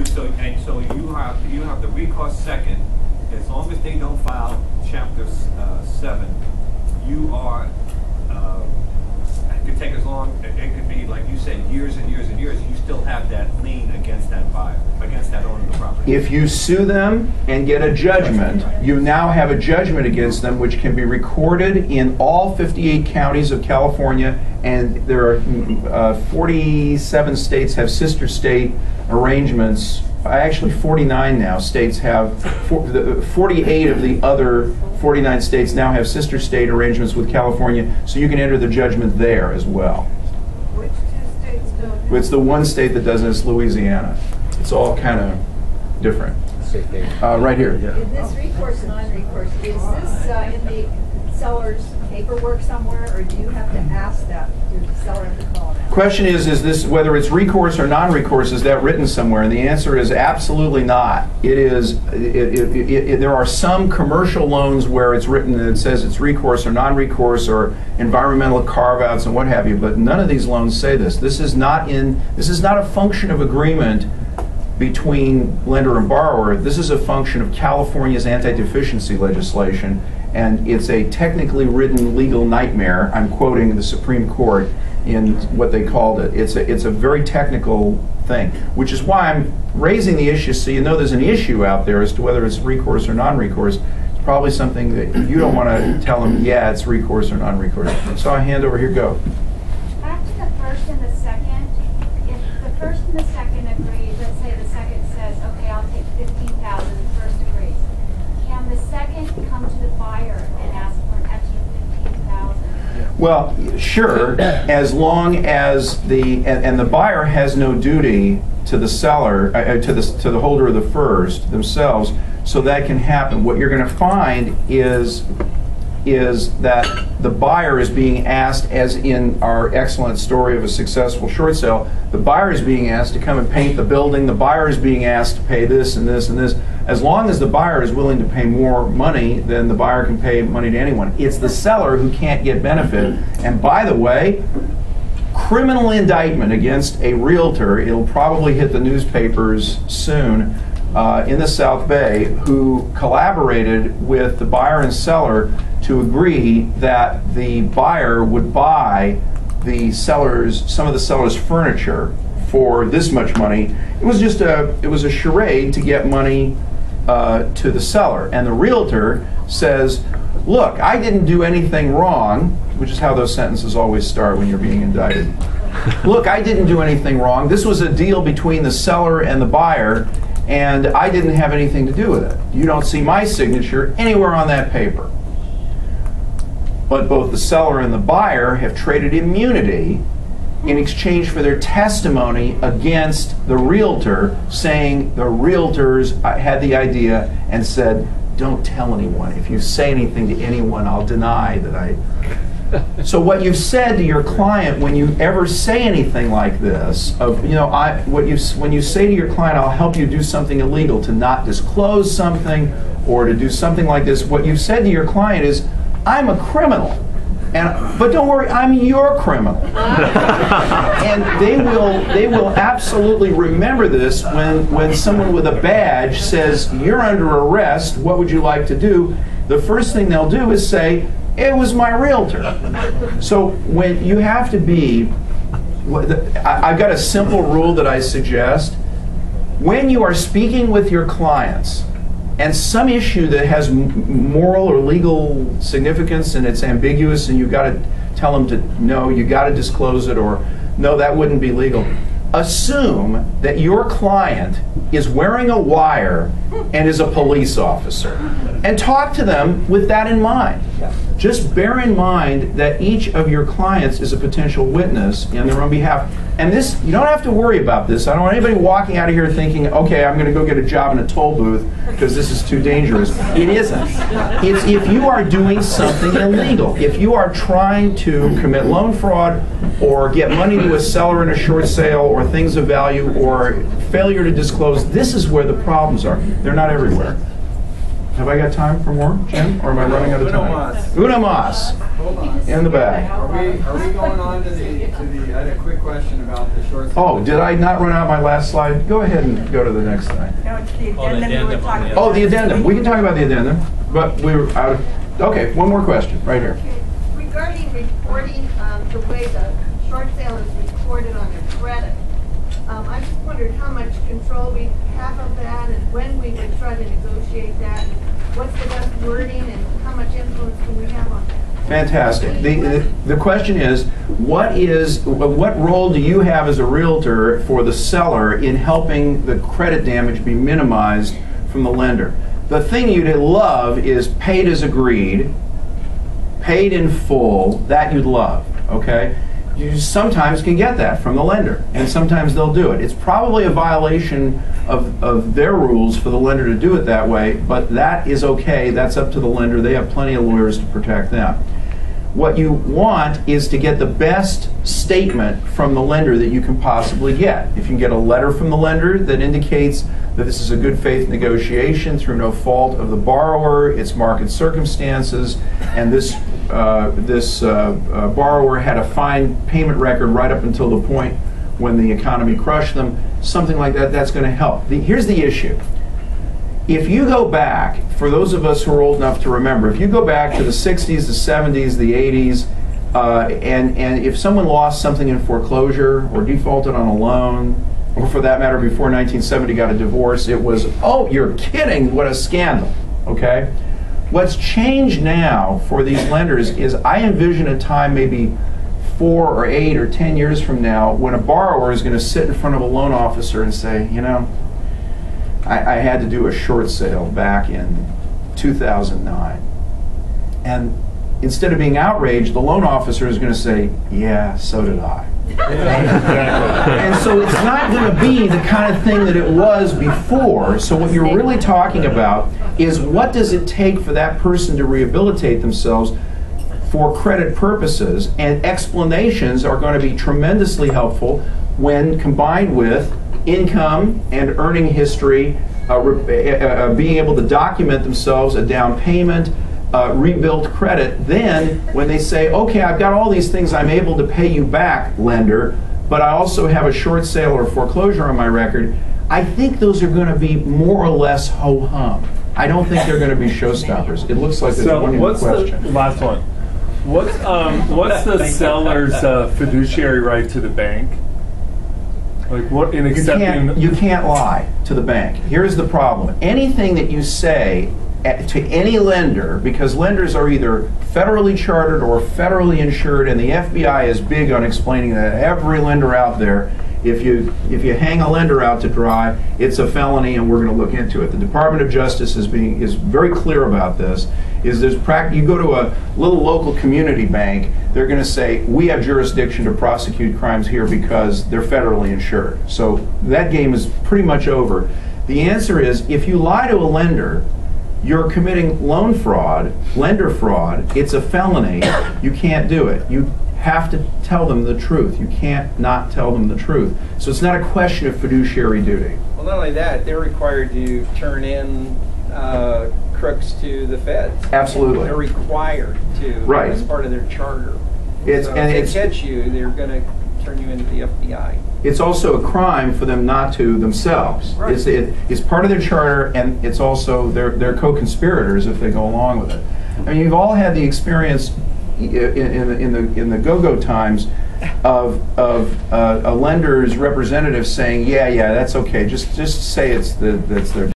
So you have the recourse second. As long as they don't file Chapter 7, you are. It could take as long. It could be, like you said, years and years and years. You still have that lien against that buyer, against that owner of the property. If you sue them and get a judgment, you now have a judgment against them, which can be recorded in all 58 counties of California, and there are 47 states have sister state arrangements. Actually, 49 now states have. 48 of the other 49 states now have sister state arrangements with California, so you can enter the judgment there as well. Which two states don't? It's the one state that doesn't, it's Louisiana. It's all kind of different. Right here. In this recourse and non-recourse, is this in the seller's paperwork somewhere, or do you have to ask that? Does the seller have to call that? Question is this, whether it's recourse or non-recourse, is that written somewhere? And the answer is absolutely not. It is. There are some commercial loans where it's written and it says it's recourse or non-recourse or environmental carve-outs and what have you, but none of these loans say this. This is not a function of agreement between lender and borrower. This is a function of California's anti-deficiency legislation, and it's a technically written legal nightmare. I'm quoting the Supreme Court in what they called it. It's a very technical thing, which is why I'm raising the issue, so you know there's an issue out there as to whether it's recourse or non-recourse. It's probably something that you don't want to tell them, yeah, it's recourse or non-recourse. So I hand over here, go. Back to the first and the second. If the first and the second agree, let's say the second says, okay, I'll take 15,000, the first agrees. Can the second come to the buyer and ask for an extra 15,000? Well, sure, as long as the buyer has no duty to the seller, to the holder of the first themselves, so that can happen. What you're going to find is that the buyer is being asked, as in our excellent story of a successful short sale, the buyer is being asked to come and paint the building, the buyer is being asked to pay this and this and this. As long as the buyer is willing to pay more money, then the buyer can pay money to anyone. It's the seller who can't get benefit. And by the way, criminal indictment against a realtor, it'll probably hit the newspapers soon, in the South Bay, who collaborated with the buyer and seller to agree that the buyer would buy some of the seller's furniture for this much money. It was a charade to get money to the seller, and the realtor says, look, I didn't do anything wrong, which is how those sentences always start when you're being indicted. Look, I didn't do anything wrong. This was a deal between the seller and the buyer, and I didn't have anything to do with it. You don't see my signature anywhere on that paper. But both the seller and the buyer have traded immunity in exchange for their testimony against the realtor, saying the realtors had the idea and said, don't tell anyone. If you say anything to anyone, I'll deny that I... So what you've said to your client when you ever say anything like this, when you say to your client, I'll help you do something illegal, to not disclose something or to do something like this, what you've said to your client is, I'm a criminal. But don't worry, I'm your criminal. And they will absolutely remember this when someone with a badge says, you're under arrest, what would you like to do? The first thing they'll do is say, it was my realtor. So when you have to be, I've got a simple rule that I suggest. When you are speaking with your clients, and some issue that has moral or legal significance and it's ambiguous and you've got to tell them to, no, you got to disclose it, or no, that wouldn't be legal. Assume that your client is wearing a wire and is a police officer, and talk to them with that in mind. Just bear in mind that each of your clients is a potential witness in their own behalf. And this, you don't have to worry about this. I don't want anybody walking out of here thinking, okay, I'm going to go get a job in a toll booth because this is too dangerous. It isn't. It's if you are doing something illegal. If you are trying to commit loan fraud or get money to a seller in a short sale or things of value or failure to disclose, this is where the problems are. They're not everywhere. Have I got time for more, Jim? Or am I running out of time? Uno mas. Hold on. In the back. Are we going on to the, I had a quick question about the short. Oh, did I not run out my last slide? Go ahead and go to the next slide. No, it's the addendum we were talking about. Oh, the addendum. We can talk about the addendum, but we were out of, okay, one more question, right here. Okay. Regarding reporting, the way the short sale is recorded on the credit, I just wondered how much control we have of that and when we would try to negotiate that. And what's the best wording and how much influence can we have on that? Fantastic. The question is, what role do you have as a realtor for the seller in helping the credit damage be minimized from the lender? The thing you'd love is paid as agreed, paid in full, that you'd love, okay? You sometimes can get that from the lender, and sometimes they'll do it. It's probably a violation of their rules for the lender to do it that way, but that is okay. That's up to the lender. They have plenty of lawyers to protect them. What you want is to get the best statement from the lender that you can possibly get. If you can get a letter from the lender that indicates that this is a good faith negotiation through no fault of the borrower, its market circumstances, and this borrower had a fine payment record right up until the point when the economy crushed them, something like that, that's going to help. Here's the issue. If you go back, for those of us who are old enough to remember, if you go back to the 60s, the 70s, the 80s, and if someone lost something in foreclosure or defaulted on a loan, or for that matter before 1970 got a divorce, it was, oh, you're kidding, what a scandal, okay? What's changed now for these lenders is I envision a time maybe 4 or 8 or 10 years from now when a borrower is going to sit in front of a loan officer and say, you know, I had to do a short sale back in 2009. And instead of being outraged, the loan officer is going to say, yeah, so did I. And so it's not going to be the kind of thing that it was before. So what you're really talking about is what does it take for that person to rehabilitate themselves for credit purposes, and explanations are going to be tremendously helpful when combined with income and earning history, being able to document themselves, a down payment, rebuild credit. Then when they say, okay, I've got all these things I'm able to pay you back, lender, but I also have a short sale or foreclosure on my record, I think those are going to be more or less ho-hum. I don't think they're going to be showstoppers. It looks like there's one in the question. The last one? What's the seller's fiduciary right to the bank? Like what in accepting? You can't lie to the bank. Here's the problem. Anything that you say to any lender, because lenders are either federally chartered or federally insured, and the FBI is big on explaining that every lender out there, if you hang a lender out to dry, it's a felony, and we're going to look into it. The Department of Justice is very clear about this. You go to a little local community bank, they're going to say, we have jurisdiction to prosecute crimes here because they're federally insured. So that game is pretty much over. The answer is, if you lie to a lender, you're committing loan fraud, lender fraud. It's a felony. You can't do it. You have to tell them the truth. You can't not tell them the truth. So it's not a question of fiduciary duty. Well, not only that, they're required to turn in crooks to the feds. Absolutely. They're required to, right, as part of their charter. So if they catch you, they're going to turn you into the FBI. It's also a crime for them not to themselves. Right. It's part of their charter, and it's also they're co-conspirators if they go along with it. I mean, you've all had the experience in the go-go times of a lender's representative saying, yeah, that's okay. Just say that's their